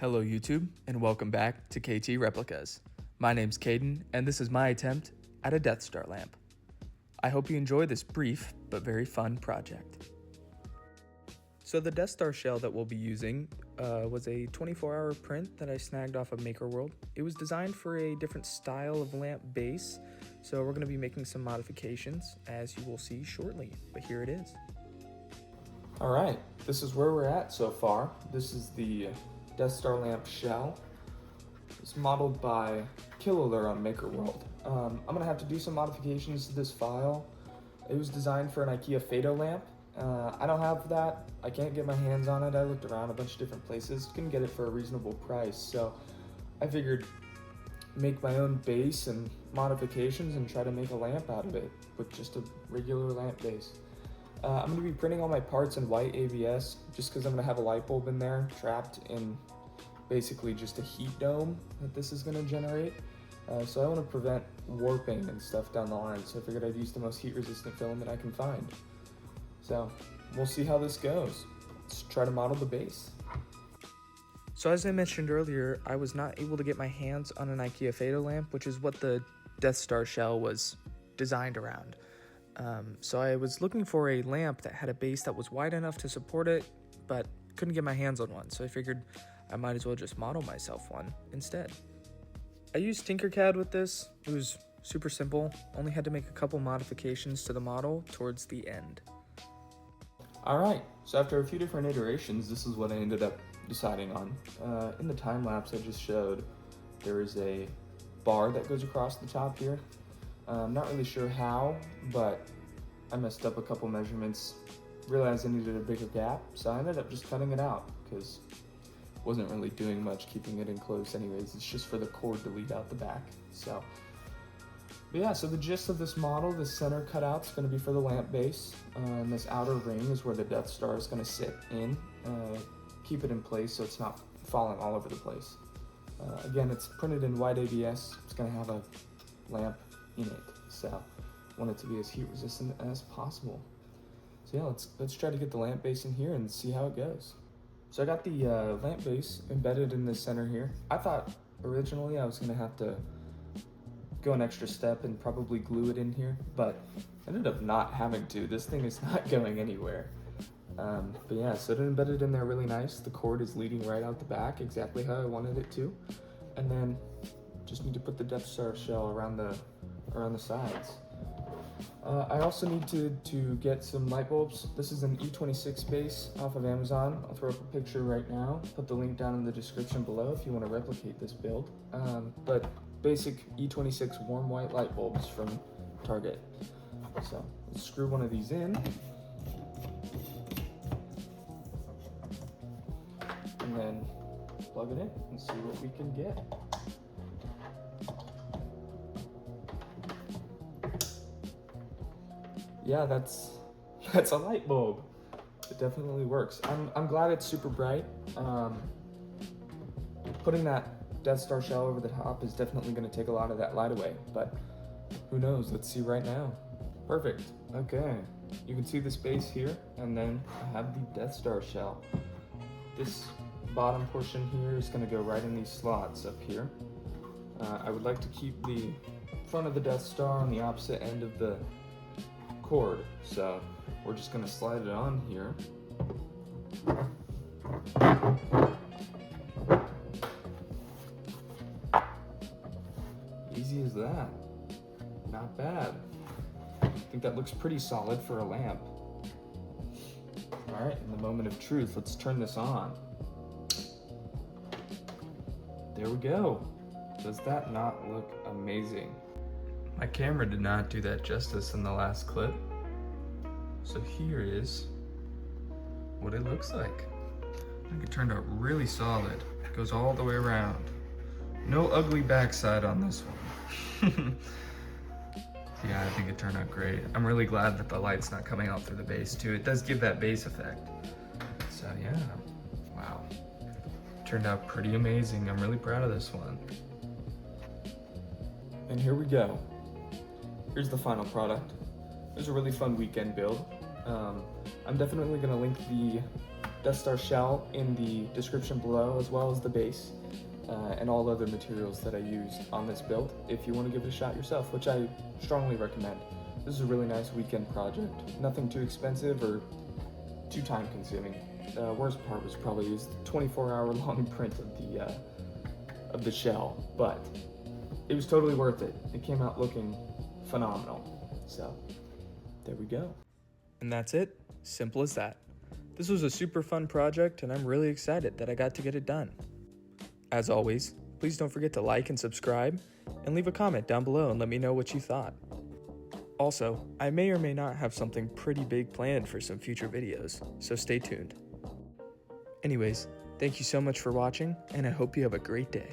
Hello YouTube, and welcome back to KT Replicas. My name's Caden, and this is my attempt at a Death Star lamp. I hope you enjoy this brief but very fun project. So the Death Star shell that we'll be using was a 24-hour print that I snagged off of MakerWorld. It was designed for a different style of lamp base, so we're going to be making some modifications, as you will see shortly, but here it is. Alright, this is where we're at so far. This is the Death Star lamp shell. It's modeled by Killoler on MakerWorld. I'm going to have to do some modifications to this file. It was designed for an Ikea Fado lamp. I don't have that. I can't get my hands on it. I looked around a bunch of different places. Couldn't get it for a reasonable price, so I figured make my own base and modifications and try to make a lamp out of it with just a regular lamp base. I'm going to be printing all my parts in white ABS just because I'm going to have a light bulb in there trapped in basically just a heat dome that this is going to generate. So I want to prevent warping and stuff down the line, so I figured I'd use the most heat resistant filament I can find. So we'll see how this goes. Let's try to model the base. So as I mentioned earlier, I was not able to get my hands on an Ikea Fado lamp, which is what the Death Star shell was designed around. So I was looking for a lamp that had a base that was wide enough to support it, but couldn't get my hands on one, so I figured I might as well just model myself one instead. I used Tinkercad with this. It was super simple, only had to make a couple modifications to the model towards the end. Alright, so after a few different iterations, this is what I ended up deciding on. In the time lapse I just showed, there is a bar that goes across the top here. I'm not really sure how, but I messed up a couple measurements, realized I needed a bigger gap, so I ended up just cutting it out because it wasn't really doing much keeping it enclosed anyways. It's just for the cord to lead out the back. So, but yeah, so the gist of this model, the center cutout's going to be for the lamp base, and this outer ring is where the Death Star is going to sit in, keep it in place so it's not falling all over the place. Again, it's printed in white ABS. It's going to have a lamp in it, so I want it to be as heat resistant as possible. So yeah, let's try to get the lamp base in here and see how it goes. So I got the lamp base embedded in the center here. I thought originally I was gonna have to go an extra step and probably glue it in here, but I ended up not having to. This thing is not going anywhere. But yeah, so it embedded in there really nice. The cord is leading right out the back, exactly how I wanted it to. And then just need to put the Death Star shell around the sides. I also need to get some light bulbs. This is an E26 base off of Amazon. I'll throw up a picture right now. Put the link down in the description below if you want to replicate this build. But basic E26 warm white light bulbs from Target. So let's screw one of these in. And then plug it in and see what we can get. Yeah, that's a light bulb. It definitely works. I'm glad it's super bright. Putting that Death Star shell over the top is definitely going to take a lot of that light away, but who knows? Let's see right now. Perfect. Okay, you can see this base here, and then I have the Death Star shell. This bottom portion here is going to go right in these slots up here. I would like to keep the front of the Death Star on the opposite end of the cord, so we're just going to slide it on here. Easy as that. Not bad. I think that looks pretty solid for a lamp. Alright, in the moment of truth, let's turn this on. There we go. Does that not look amazing? My camera did not do that justice in the last clip. So here is what it looks like. I think it turned out really solid. It goes all the way around. No ugly backside on this one. Yeah, I think it turned out great. I'm really glad that the light's not coming out through the base too. It does give that base effect. So yeah, wow. Turned out pretty amazing. I'm really proud of this one. And here we go. Here's the final product. It was a really fun weekend build. I'm definitely gonna link the Death Star shell in the description below, as well as the base and all other materials that I used on this build if you want to give it a shot yourself, which I strongly recommend. This is a really nice weekend project. Nothing too expensive or too time consuming. The worst part was probably the 24-hour long print of the shell, but it was totally worth it. It came out looking phenomenal. So there we go. And that's it. Simple as that. This was a super fun project, and I'm really excited that I got to get it done. As always, please don't forget to like and subscribe, and leave a comment down below and let me know what you thought. Also, I may or may not have something pretty big planned for some future videos, so stay tuned. Anyways, thank you so much for watching, and I hope you have a great day.